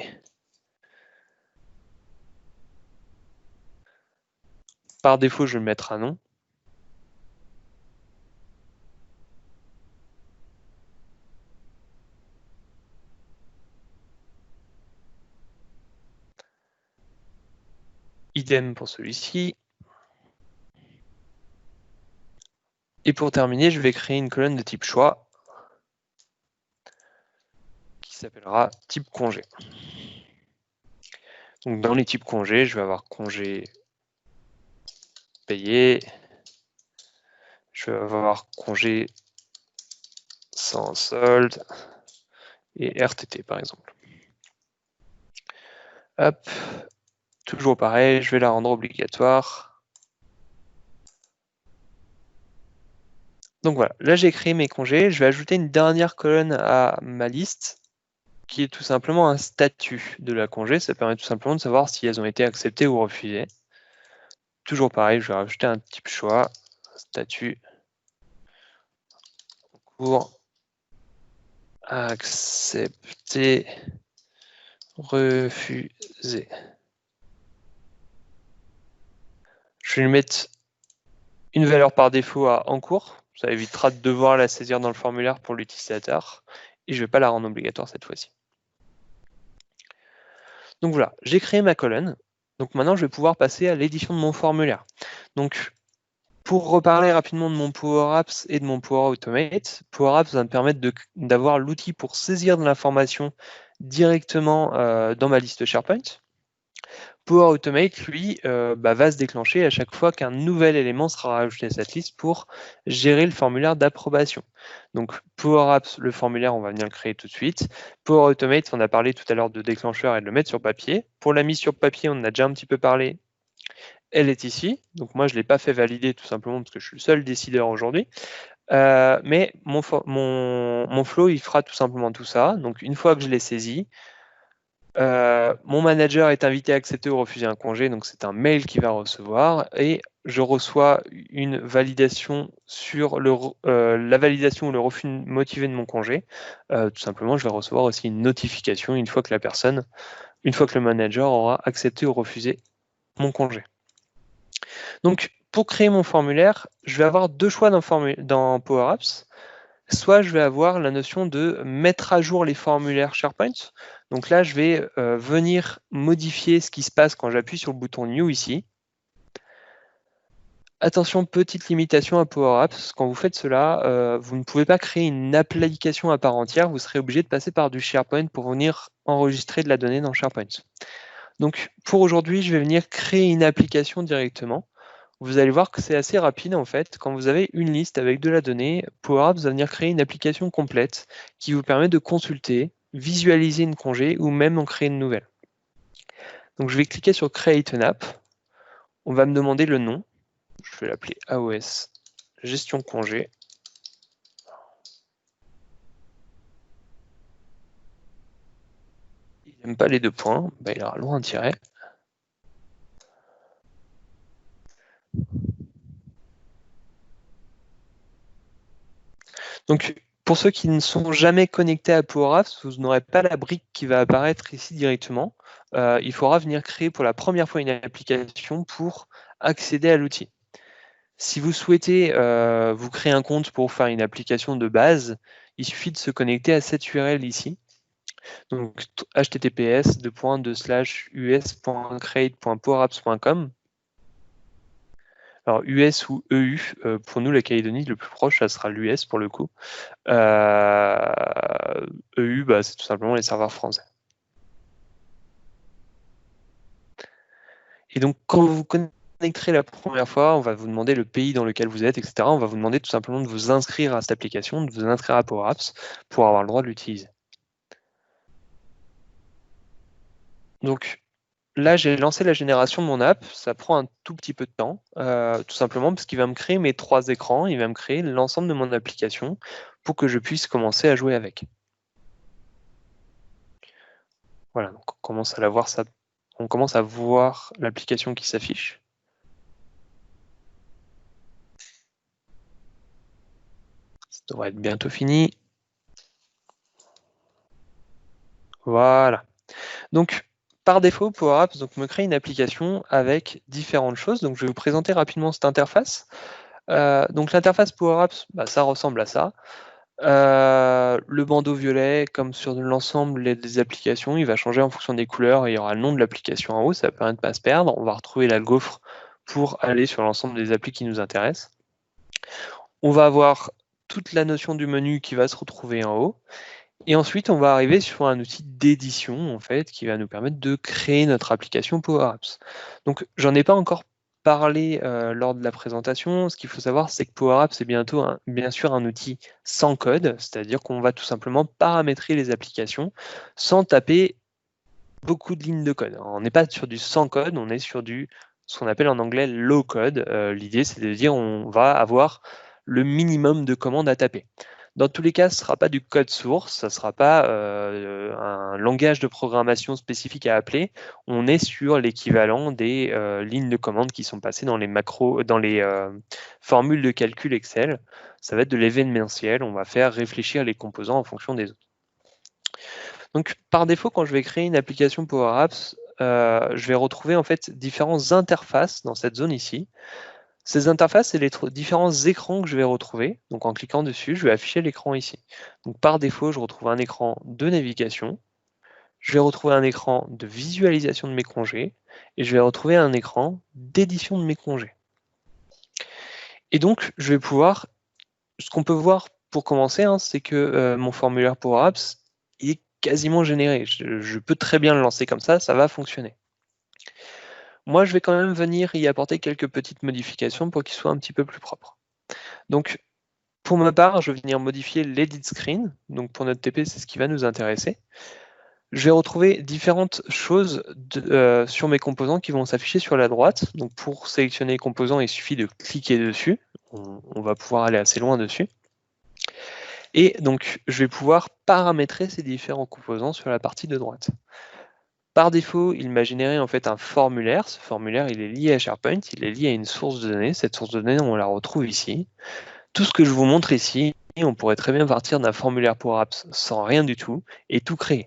par défaut, je vais mettre un nom. Idem pour celui-ci. Et pour terminer, je vais créer une colonne de type choix qui s'appellera type congé. Donc dans les types congés, je vais avoir congé payé, je vais avoir congé sans solde et RTT par exemple. Hop, toujours pareil, je vais la rendre obligatoire. Donc voilà, là j'ai créé mes congés, je vais ajouter une dernière colonne à ma liste qui est tout simplement un statut de la congé. Ça permet tout simplement de savoir si elles ont été acceptées ou refusées. Toujours pareil, je vais rajouter un type choix, statut, pour accepter, refuser. Je vais lui mettre une valeur par défaut à en cours. Ça évitera de devoir la saisir dans le formulaire pour l'utilisateur. Et je ne vais pas la rendre obligatoire cette fois-ci. Donc voilà, j'ai créé ma colonne. Donc maintenant, je vais pouvoir passer à l'édition de mon formulaire. Donc, pour reparler rapidement de mon Power Apps et de mon Power Automate, Power Apps va me permettre d'avoir l'outil pour saisir de l'information directement dans ma liste SharePoint. Power Automate, lui, va se déclencher à chaque fois qu'un nouvel élément sera rajouté à cette liste pour gérer le formulaire d'approbation. Donc Power Apps, le formulaire, on va venir le créer tout de suite. Power Automate, on a parlé tout à l'heure de déclencheur et de le mettre sur papier. Pour la mise sur papier, on en a déjà un petit peu parlé. Elle est ici. Donc moi, je ne l'ai pas fait valider tout simplement parce que je suis le seul décideur aujourd'hui. Mais mon flow, il fera tout simplement tout ça. Donc une fois que je l'ai saisi, mon manager est invité à accepter ou refuser un congé, donc c'est un mail qu'il va recevoir, et je reçois une validation sur la validation ou le refus motivé de mon congé. Tout simplement, je vais recevoir aussi une notification une fois que le manager aura accepté ou refusé mon congé. Donc, pour créer mon formulaire, je vais avoir deux choix dans Power Apps. Soit je vais avoir la notion de mettre à jour les formulaires SharePoint. Donc là, je vais venir modifier ce qui se passe quand j'appuie sur le bouton New ici. Attention, petite limitation à Power Apps. Quand vous faites cela, vous ne pouvez pas créer une application à part entière. Vous serez obligé de passer par du SharePoint pour venir enregistrer de la donnée dans SharePoint. Donc pour aujourd'hui, je vais venir créer une application directement. Vous allez voir que c'est assez rapide en fait. Quand vous avez une liste avec de la donnée, Power Apps va venir créer une application complète qui vous permet de consulter, visualiser une congé ou même en créer une nouvelle. Donc je vais cliquer sur Create an App. On va me demander le nom. Je vais l'appeler AOS Gestion Congé. Il n'aime pas les deux points, il aura loin un tiret. Donc, pour ceux qui ne sont jamais connectés à Power Apps, vous n'aurez pas la brique qui va apparaître ici directement. Il faudra venir créer pour la première fois une application pour accéder à l'outil. Si vous souhaitez vous créer un compte pour faire une application de base, il suffit de se connecter à cette URL ici. Donc https://us.create.powerapps.com. Alors US ou EU, pour nous la Calédonie le plus proche, ça sera l'US pour le coup. EU, c'est tout simplement les serveurs français. Et donc quand vous vous connecterez la première fois, on va vous demander le pays dans lequel vous êtes, etc. On va vous demander tout simplement de vous inscrire à cette application, de vous inscrire à Power Apps pour avoir le droit de l'utiliser. Donc là, j'ai lancé la génération de mon app. Ça prend un tout petit peu de temps, tout simplement parce qu'il va me créer mes 3 écrans, il va me créer l'ensemble de mon application pour que je puisse commencer à jouer avec. Voilà, donc on commence à la voir, on commence à voir l'application qui s'affiche. Ça devrait être bientôt fini. Voilà. Donc, par défaut, Power Apps me crée une application avec différentes choses. Donc, je vais vous présenter rapidement cette interface. Donc, l'interface Power Apps, ça ressemble à ça. Le bandeau violet, comme sur l'ensemble des applications, il va changer en fonction des couleurs et il y aura le nom de l'application en haut, ça permet de ne pas se perdre. On va retrouver la gaufre pour aller sur l'ensemble des applis qui nous intéressent. On va avoir toute la notion du menu qui va se retrouver en haut. Et ensuite, on va arriver sur un outil d'édition en fait, qui va nous permettre de créer notre application Power Apps. Donc, j'en ai pas encore parlé lors de la présentation. Ce qu'il faut savoir, c'est que Power Apps est bien sûr un outil sans code, c'est-à-dire qu'on va tout simplement paramétrer les applications sans taper beaucoup de lignes de code. Alors, on n'est pas sur du sans code, on est sur ce qu'on appelle en anglais low code. L'idée, c'est de dire on va avoir le minimum de commandes à taper. Dans tous les cas, ce ne sera pas du code source, ce ne sera pas un langage de programmation spécifique à appeler. On est sur l'équivalent des lignes de commande qui sont passées dans les macros, dans les formules de calcul Excel. Ça va être de l'événementiel. On va faire réfléchir les composants en fonction des autres. Donc, par défaut, quand je vais créer une application Power Apps, je vais retrouver en fait différentes interfaces dans cette zone ici. Ces interfaces, c'est les différents écrans que je vais retrouver. Donc en cliquant dessus, je vais afficher l'écran ici. Donc par défaut, je retrouve un écran de navigation. Je vais retrouver un écran de visualisation de mes congés. Et je vais retrouver un écran d'édition de mes congés. Et donc, je vais pouvoir... Ce qu'on peut voir pour commencer, hein, c'est que mon formulaire Power Apps est quasiment généré. Je peux très bien le lancer comme ça va fonctionner. Moi, je vais quand même venir y apporter quelques petites modifications pour qu'il soit un petit peu plus propre. Donc, pour ma part, je vais venir modifier l'edit screen. Donc, pour notre TP, c'est ce qui va nous intéresser. Je vais retrouver différentes choses sur mes composants qui vont s'afficher sur la droite. Donc, pour sélectionner les composants, il suffit de cliquer dessus. On va pouvoir aller assez loin dessus. Et donc, je vais pouvoir paramétrer ces différents composants sur la partie de droite. Par défaut, il m'a généré en fait un formulaire. Ce formulaire, il est lié à SharePoint, il est lié à une source de données. Cette source de données, on la retrouve ici. Tout ce que je vous montre ici, on pourrait très bien partir d'un formulaire Power Apps sans rien du tout et tout créer.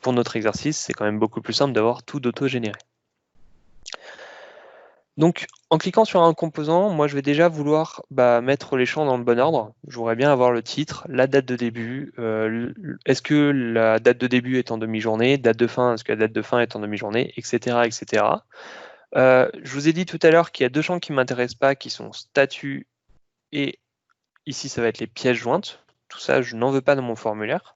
Pour notre exercice, c'est quand même beaucoup plus simple d'avoir tout d'auto-généré. Donc, en cliquant sur un composant, moi je vais déjà vouloir mettre les champs dans le bon ordre. Je voudrais bien avoir le titre, la date de début, est-ce que la date de début est en demi-journée, date de fin, est-ce que la date de fin est en demi-journée, etc. etc. Je vous ai dit tout à l'heure qu'il y a deux champs qui ne m'intéressent pas, qui sont statut et ici ça va être les pièces jointes. Tout ça, je n'en veux pas dans mon formulaire.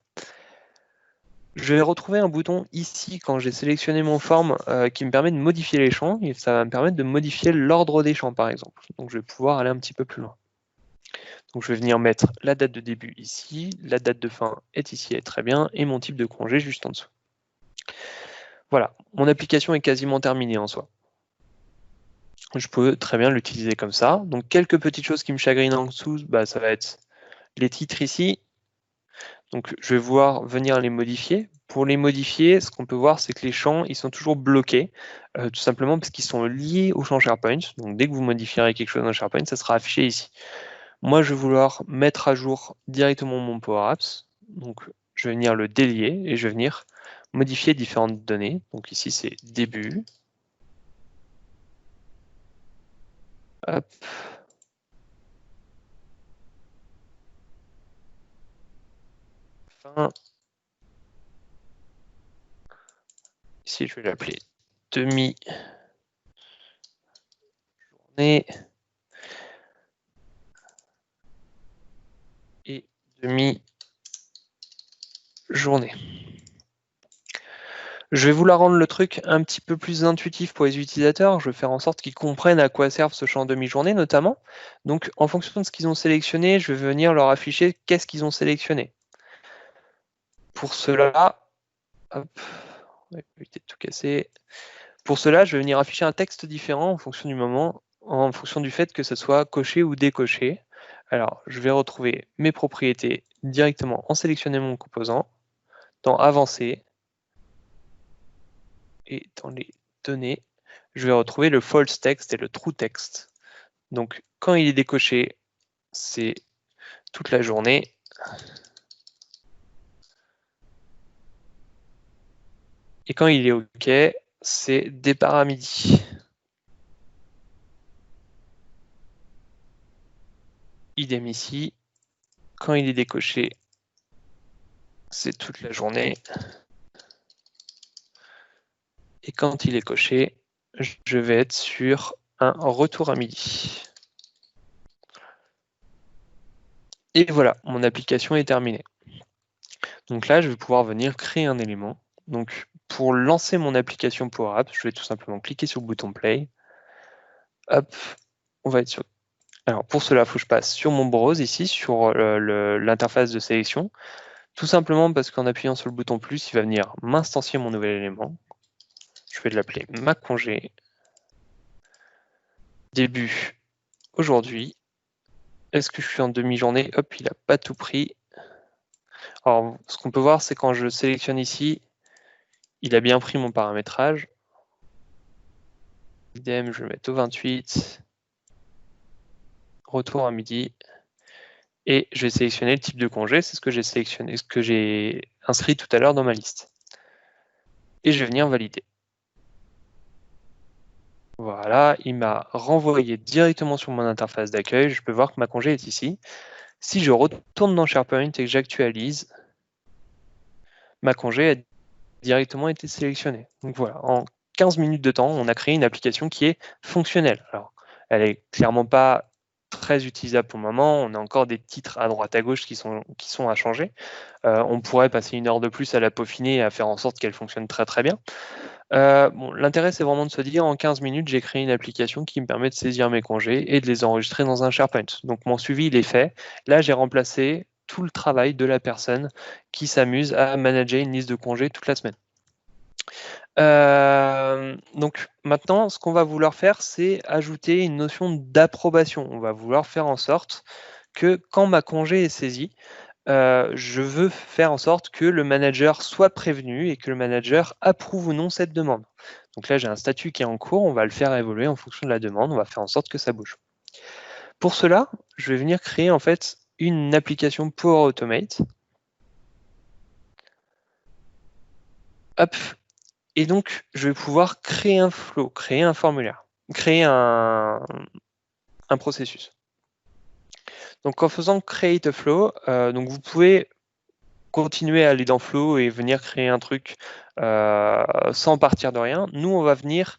Je vais retrouver un bouton ici quand j'ai sélectionné mon forme qui me permet de modifier les champs et ça va me permettre de modifier l'ordre des champs par exemple. Donc je vais pouvoir aller un petit peu plus loin. Donc je vais venir mettre la date de début ici, la date de fin est ici, elle est très bien, et mon type de congé juste en dessous. Voilà, mon application est quasiment terminée en soi. Je peux très bien l'utiliser comme ça. Donc quelques petites choses qui me chagrinent en dessous, ça va être les titres ici. Donc je vais voir venir les modifier. Pour les modifier, ce qu'on peut voir, c'est que les champs, ils sont toujours bloqués, tout simplement parce qu'ils sont liés au champ SharePoint. Donc dès que vous modifierez quelque chose dans SharePoint, ça sera affiché ici. Moi, je vais vouloir mettre à jour directement mon Power Apps. Donc je vais venir le délier et je vais venir modifier différentes données. Donc ici, c'est début. Hop. Fin. Ici, je vais l'appeler demi-journée et demi-journée. Je vais vouloir rendre le truc un petit peu plus intuitif pour les utilisateurs. Je vais faire en sorte qu'ils comprennent à quoi servent ce champ demi-journée notamment. Donc, en fonction de ce qu'ils ont sélectionné, je vais venir leur afficher qu'est-ce qu'ils ont sélectionné. Pour cela, hop, on va éviter de tout casser. Pour cela, je vais venir afficher un texte différent en fonction du moment, en fonction du fait que ce soit coché ou décoché. Alors, je vais retrouver mes propriétés directement en sélectionnant mon composant, dans Avancer, et dans les données, je vais retrouver le false text et le true text. Donc, quand il est décoché, c'est toute la journée. Et quand il est OK, c'est départ à midi. Idem ici. Quand il est décoché, c'est toute la journée. Et quand il est coché, je vais être sur un retour à midi. Et voilà, mon application est terminée. Donc là, je vais pouvoir venir créer un élément. Donc pour lancer mon application Power Apps, je vais tout simplement cliquer sur le bouton Play. Hop, on va être sur... Alors pour cela, il faut que je passe sur mon browse ici, sur l'interface de sélection. Tout simplement parce qu'en appuyant sur le bouton plus, il va venir m'instancier mon nouvel élément. Je vais l'appeler ma congé. Début aujourd'hui. Est-ce que je suis en demi-journée? Hop, il n'a pas tout pris. Alors, ce qu'on peut voir, c'est quand je sélectionne ici, il a bien pris mon paramétrage. Idem, je vais mettre au 28. Retour à midi. Et je vais sélectionner le type de congé, c'est ce que j'ai sélectionné, ce que j'ai inscrit tout à l'heure dans ma liste. Et je vais venir valider. Voilà, il m'a renvoyé directement sur mon interface d'accueil. Je peux voir que ma congé est ici. Si je retourne dans SharePoint et que j'actualise, ma congé a directement été sélectionnée. Donc voilà, en 15 minutes de temps, on a créé une application qui est fonctionnelle. Alors, elle est clairement pas très utilisable pour le moment. On a encore des titres à droite à gauche qui sont à changer. On pourrait passer une heure de plus à la peaufiner et à faire en sorte qu'elle fonctionne très très bien. Bon, l'intérêt, c'est vraiment de se dire, en 15 minutes, j'ai créé une application qui me permet de saisir mes congés et de les enregistrer dans un SharePoint. Donc mon suivi, il est fait. Là, j'ai remplacé tout le travail de la personne qui s'amuse à manager une liste de congés toute la semaine. Donc maintenant, ce qu'on va vouloir faire, c'est ajouter une notion d'approbation. On va vouloir faire en sorte que quand ma congé est saisie, je veux faire en sorte que le manager soit prévenu et que le manager approuve ou non cette demande. Donc là, j'ai un statut qui est en cours, on va le faire évoluer en fonction de la demande, on va faire en sorte que ça bouge. Pour cela, je vais venir créer en fait une application Power Automate. Hop. Et donc, je vais pouvoir créer un flow, créer un formulaire, créer un processus. Donc en faisant Create a Flow, donc vous pouvez continuer à aller dans Flow et venir créer un truc sans partir de rien. Nous, on va venir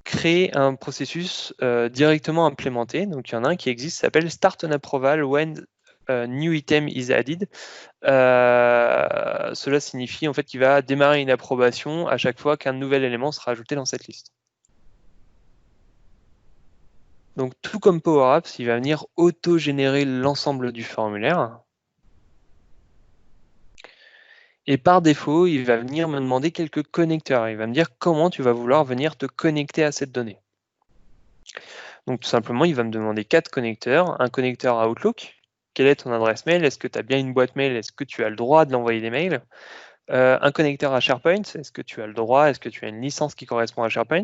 créer un processus directement implémenté. Donc, il y en a un qui existe, s'appelle Start an Approval when new item is added. Cela signifie en fait qu'il va démarrer une approbation à chaque fois qu'un nouvel élément sera ajouté dans cette liste. Donc, tout comme Power Apps, il va venir auto-générer l'ensemble du formulaire. Et par défaut, il va venir me demander quelques connecteurs. Il va me dire comment tu vas vouloir venir te connecter à cette donnée. Donc tout simplement, il va me demander 4 connecteurs. Un connecteur à Outlook. Quelle est ton adresse mail? Est-ce que tu as bien une boîte mail? Est-ce que tu as le droit de l'envoyer des mails? Un connecteur à SharePoint. Est-ce que tu as le droit? Est-ce que tu as une licence qui correspond à SharePoint?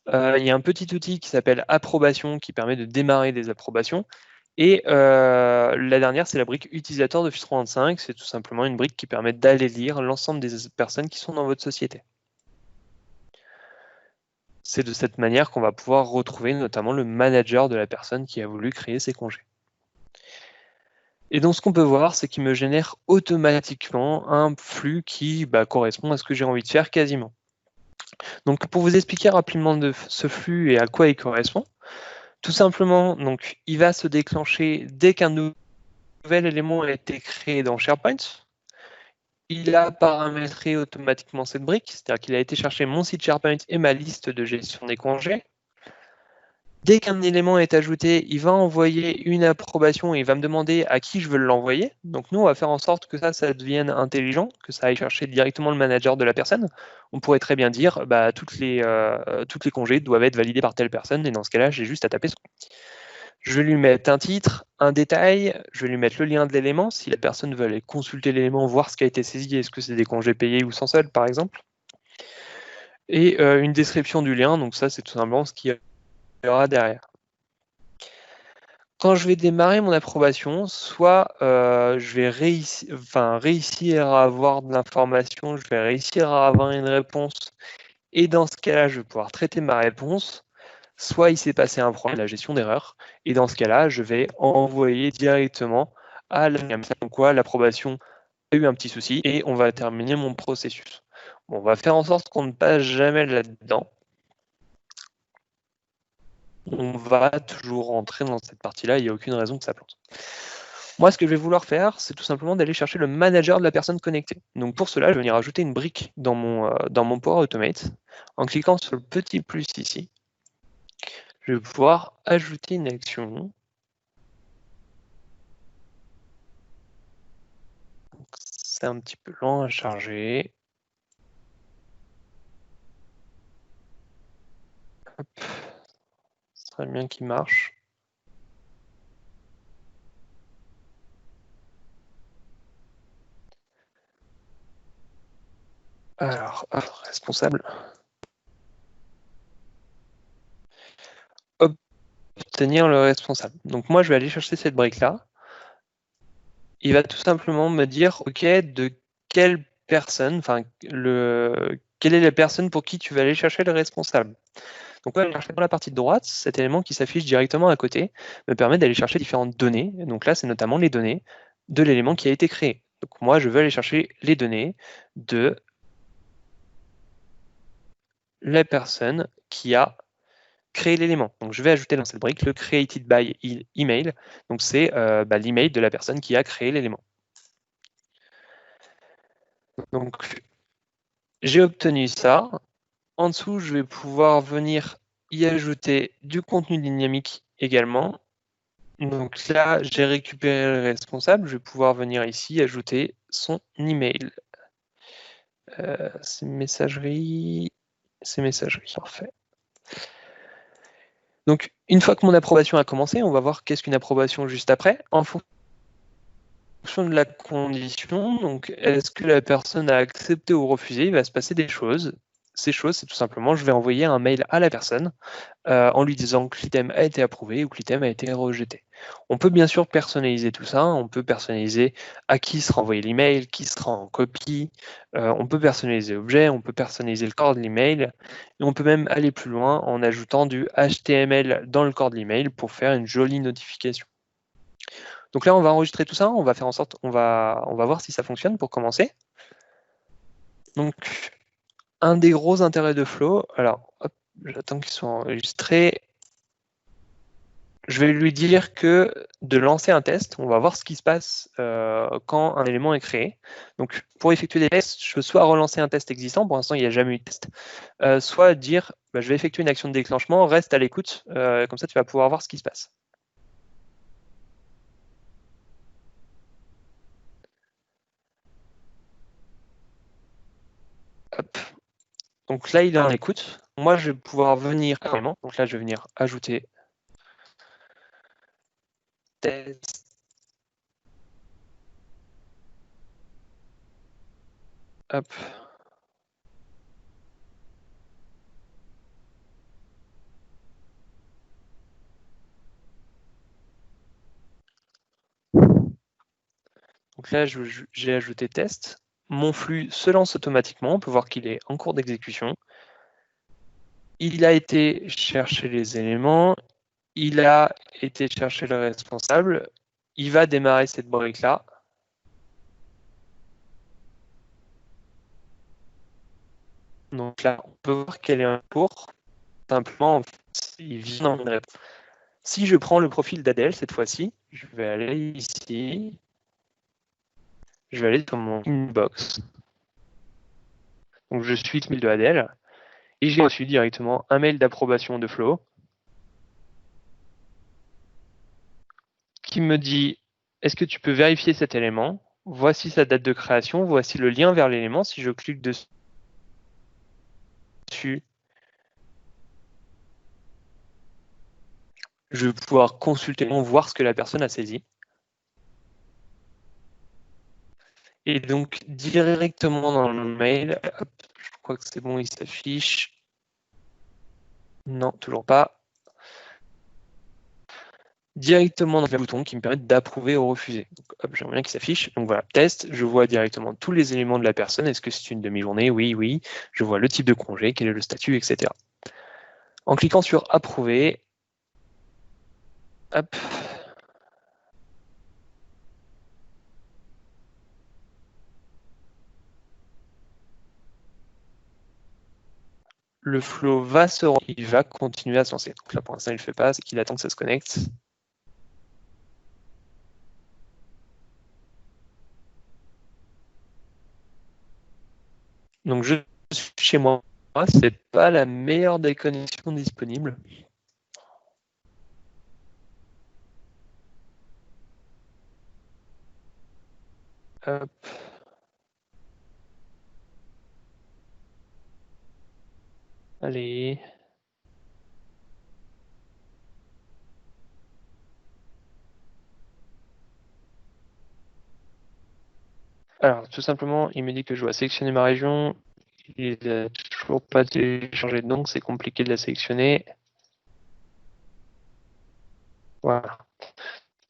Il y a un petit outil qui s'appelle Approbation qui permet de démarrer des approbations. Et la dernière, c'est la brique utilisateur d'Office 365. C'est tout simplement une brique qui permet d'aller lire l'ensemble des personnes qui sont dans votre société. C'est de cette manière qu'on va pouvoir retrouver notamment le manager de la personne qui a voulu créer ses congés. Et donc ce qu'on peut voir, c'est qu'il me génère automatiquement un flux qui correspond à ce que j'ai envie de faire quasiment. Donc pour vous expliquer rapidement ce flux et à quoi il correspond, tout simplement, donc, il va se déclencher dès qu'un nouvel élément a été créé dans SharePoint. Il a paramétré automatiquement cette brique, c'est-à-dire qu'il a été chercher mon site SharePoint et ma liste de gestion des congés. Dès qu'un élément est ajouté, il va envoyer une approbation et il va me demander à qui je veux l'envoyer. Donc nous, on va faire en sorte que ça devienne intelligent, que ça aille chercher directement le manager de la personne. On pourrait très bien dire, toutes les congés doivent être validés par telle personne, et dans ce cas-là, j'ai juste à taper son. Je vais lui mettre un titre, un détail, je vais lui mettre le lien de l'élément, si la personne veut aller consulter l'élément, voir ce qui a été saisi, est-ce que c'est des congés payés ou sans solde, par exemple. Et une description du lien, donc ça, c'est tout simplement ce qu'il y aura derrière. Quand je vais démarrer mon approbation, soit je vais réussir à avoir de l'information, je vais réussir à avoir une réponse, et dans ce cas-là, je vais pouvoir traiter ma réponse, soit il s'est passé un problème, la gestion d'erreur, et dans ce cas-là, je vais envoyer directement à la comme quoi l'approbation a eu un petit souci, et on va terminer mon processus. Bon, on va faire en sorte qu'on ne passe jamais là-dedans. On va toujours rentrer dans cette partie-là, il n'y a aucune raison que ça plante. Moi, ce que je vais vouloir faire, c'est tout simplement d'aller chercher le manager de la personne connectée. Donc pour cela, je vais venir ajouter une brique dans mon Power Automate. En cliquant sur le petit plus ici, je vais pouvoir ajouter une action. C'est un petit peu lent à charger. Hop. Ce serait bien qu'il marche. Alors, responsable. Obtenir le responsable. Donc moi, je vais aller chercher cette brique-là. Il va tout simplement me dire, OK, de quelle personne, quelle est la personne pour qui tu vas aller chercher le responsable. Donc, on va aller chercher dans la partie de droite, cet élément qui s'affiche directement à côté me permet d'aller chercher différentes données. Donc là, c'est notamment les données de l'élément qui a été créé. Donc moi, je veux aller chercher les données de la personne qui a créé l'élément. Donc je vais ajouter dans cette brique le created by email. Donc c'est l'email de la personne qui a créé l'élément. Donc j'ai obtenu ça. En dessous, je vais pouvoir venir y ajouter du contenu dynamique également. Donc là, j'ai récupéré le responsable. Je vais pouvoir venir ici ajouter son email. C'est messagerie. C'est messagerie, parfait. Donc, une fois que mon approbation a commencé, on va voir qu'est-ce qu'une approbation juste après. En fonction de la condition, donc est-ce que la personne a accepté ou refusé, il va se passer des choses. Ces choses, c'est tout simplement, je vais envoyer un mail à la personne en lui disant que l'item a été approuvé ou que l'item a été rejeté. On peut bien sûr personnaliser tout ça, on peut personnaliser à qui sera envoyé l'email, qui sera en copie, on peut personnaliser l'objet, on peut personnaliser le corps de l'email, et on peut même aller plus loin en ajoutant du HTML dans le corps de l'email pour faire une jolie notification. Donc là, on va enregistrer tout ça, on va faire en sorte, on va voir si ça fonctionne pour commencer. Donc, un des gros intérêts de Flow, alors, hop, j'attends qu'il soit enregistré. Je vais lui dire que de lancer un test, on va voir ce qui se passe quand un élément est créé. Donc, pour effectuer des tests, je peux soit relancer un test existant, pour l'instant il n'y a jamais eu de test, soit dire je vais effectuer une action de déclenchement, reste à l'écoute, comme ça tu vas pouvoir voir ce qui se passe. Hop. Donc là, il est en écoute. Moi, je vais pouvoir venir carrément. Donc là, je vais venir ajouter test. Hop. Donc là, j'ai ajouté test. Mon flux se lance automatiquement. On peut voir qu'il est en cours d'exécution. Il a été chercher les éléments. Il a été chercher le responsable. Il va démarrer cette brique-là. Donc là, on peut voir qu'elle est en cours. Simplement, il vient dans une réponse. Si je prends le profil d'Adèle cette fois-ci, je vais aller ici. Je vais aller dans mon inbox. Donc je suis le mail de Adèle. Et j'ai reçu directement un mail d'approbation de Flow qui me dit est-ce que tu peux vérifier cet élément? Voici sa date de création, voici le lien vers l'élément. Si je clique dessus, je vais pouvoir consulter, voir ce que la personne a saisi. Et donc, directement dans le mail, hop, je crois que c'est bon, il s'affiche. Non, toujours pas. Directement dans le bouton qui me permet d'approuver ou refuser. J'aimerais bien qu'il s'affiche. Donc voilà, test, je vois directement tous les éléments de la personne. Est-ce que c'est une demi-journée? Oui, oui. Je vois le type de congé, quel est le statut, etc. En cliquant sur approuver, hop. Le flow va il va continuer à se lancer. Donc là, pour l'instant, il ne le fait pas, c'est qu'il attend que ça se connecte. Donc je suis chez moi, c'est pas la meilleure des connexions disponibles. Hop. Allez. Alors, tout simplement, il me dit que je dois sélectionner ma région. Il n'a toujours pas téléchargé, donc c'est compliqué de la sélectionner. Voilà.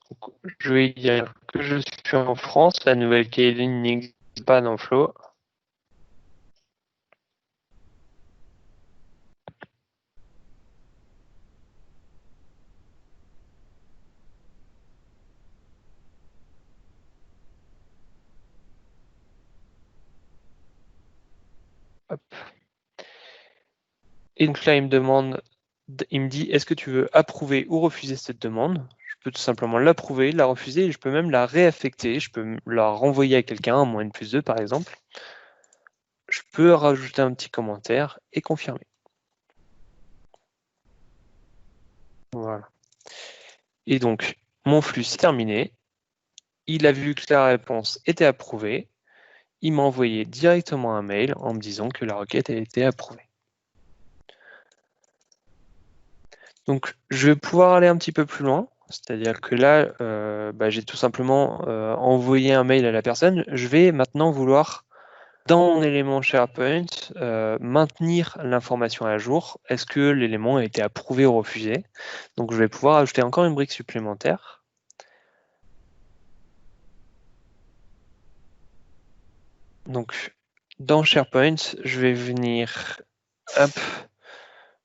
Donc, je vais dire que je suis en France. La Nouvelle-Calédonie n'existe pas dans Flow. Hop. Et donc là, il me dit, est-ce que tu veux approuver ou refuser cette demande? Je peux tout simplement l'approuver, la refuser, et je peux même la réaffecter. Je peux la renvoyer à quelqu'un, un -2 par exemple. Je peux rajouter un petit commentaire et confirmer. Voilà. Et donc, mon flux s'est terminé. Il a vu que la réponse était approuvée. Il m'a envoyé directement un mail en me disant que la requête a été approuvée. Donc, je vais pouvoir aller un petit peu plus loin. C'est-à-dire que là, j'ai tout simplement envoyé un mail à la personne. Je vais maintenant vouloir, dans mon élément SharePoint, maintenir l'information à jour. Est-ce que l'élément a été approuvé ou refusé? Donc, je vais pouvoir ajouter encore une brique supplémentaire. Donc, dans SharePoint, je vais venir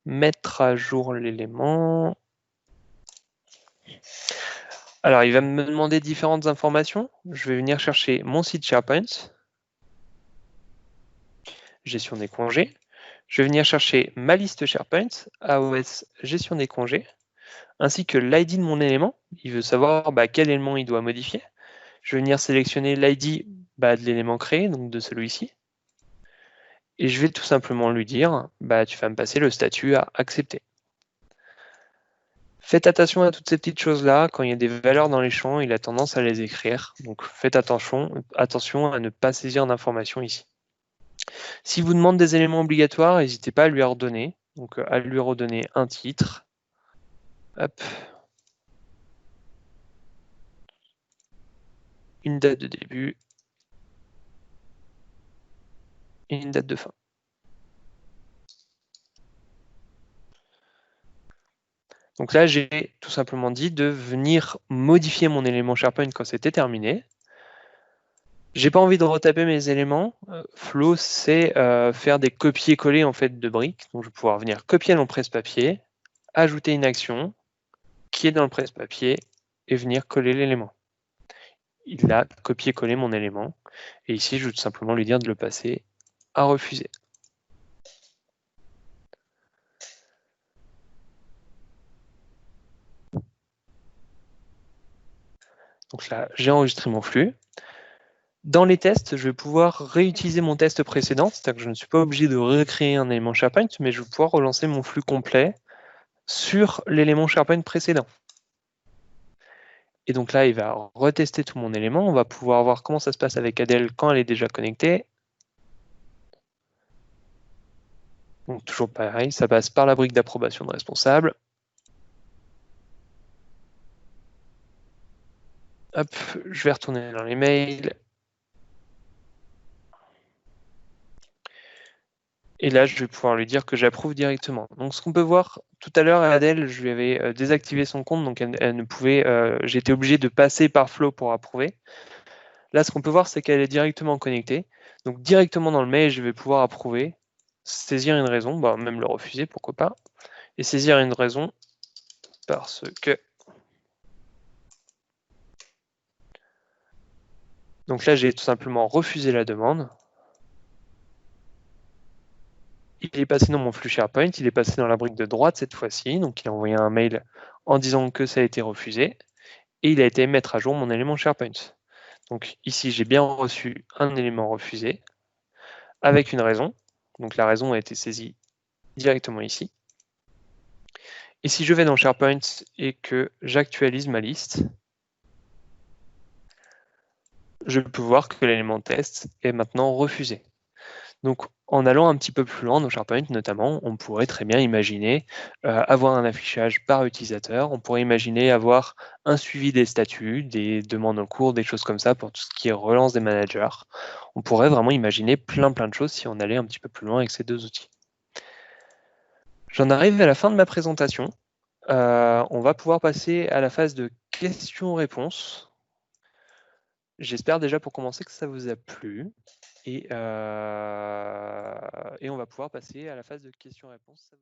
mettre à jour l'élément. Alors, il va me demander différentes informations. Je vais venir chercher mon site SharePoint, gestion des congés. Je vais venir chercher ma liste SharePoint, AOS, gestion des congés, ainsi que l'ID de mon élément. Il veut savoir quel élément il doit modifier. Je vais venir sélectionner l'ID de l'élément créé, donc de celui-ci. Et je vais tout simplement lui dire, tu vas me passer le statut à accepter. Faites attention à toutes ces petites choses-là. Quand il y a des valeurs dans les champs, il a tendance à les écrire. Donc faites attention à ne pas saisir d'informations ici. S'il vous demande des éléments obligatoires, n'hésitez pas à lui redonner. Donc à lui redonner un titre. Hop. Une date de début. Et une date de fin. Donc là, j'ai tout simplement dit de venir modifier mon élément SharePoint quand c'était terminé. J'ai pas envie de retaper mes éléments. Flow, c'est faire des copier-coller en fait de briques. Donc je vais pouvoir venir copier dans le presse-papier, ajouter une action qui est dans le presse-papier et venir coller l'élément. Il a copié-collé mon élément. Et ici, je vais tout simplement lui dire de le passer à refuser. Donc là, j'ai enregistré mon flux. Dans les tests, je vais pouvoir réutiliser mon test précédent, c'est-à-dire que je ne suis pas obligé de recréer un élément SharePoint, mais je vais pouvoir relancer mon flux complet sur l'élément SharePoint précédent. Et donc là, il va retester tout mon élément. On va pouvoir voir comment ça se passe avec Adèle quand elle est déjà connectée. Donc toujours pareil, ça passe par la brique d'approbation de responsable. Hop, je vais retourner dans les mails. Et là, je vais pouvoir lui dire que j'approuve directement. Donc, ce qu'on peut voir tout à l'heure, Adèle, je lui avais désactivé son compte, donc elle ne pouvait. J'étais obligé de passer par Flow pour approuver. Là, ce qu'on peut voir, c'est qu'elle est directement connectée. Donc, directement dans le mail, je vais pouvoir approuver, saisir une raison, même le refuser, pourquoi pas, et saisir une raison parce que. Donc là, j'ai tout simplement refusé la demande. Il est passé dans mon flux SharePoint, il est passé dans la brique de droite cette fois-ci, donc il a envoyé un mail en disant que ça a été refusé, et il a été mettre à jour mon élément SharePoint. Donc ici, j'ai bien reçu un élément refusé, avec une raison, donc la raison a été saisie directement ici. Et si je vais dans SharePoint et que j'actualise ma liste, je peux voir que l'élément test est maintenant refusé. Donc, en allant un petit peu plus loin dans SharePoint, notamment, on pourrait très bien imaginer avoir un affichage par utilisateur. On pourrait imaginer avoir un suivi des statuts, des demandes en cours, des choses comme ça pour tout ce qui est relance des managers. On pourrait vraiment imaginer plein de choses si on allait un petit peu plus loin avec ces deux outils. J'en arrive à la fin de ma présentation. On va pouvoir passer à la phase de questions-réponses. J'espère déjà pour commencer que ça vous a plu. Et on va pouvoir passer à la phase de questions-réponses.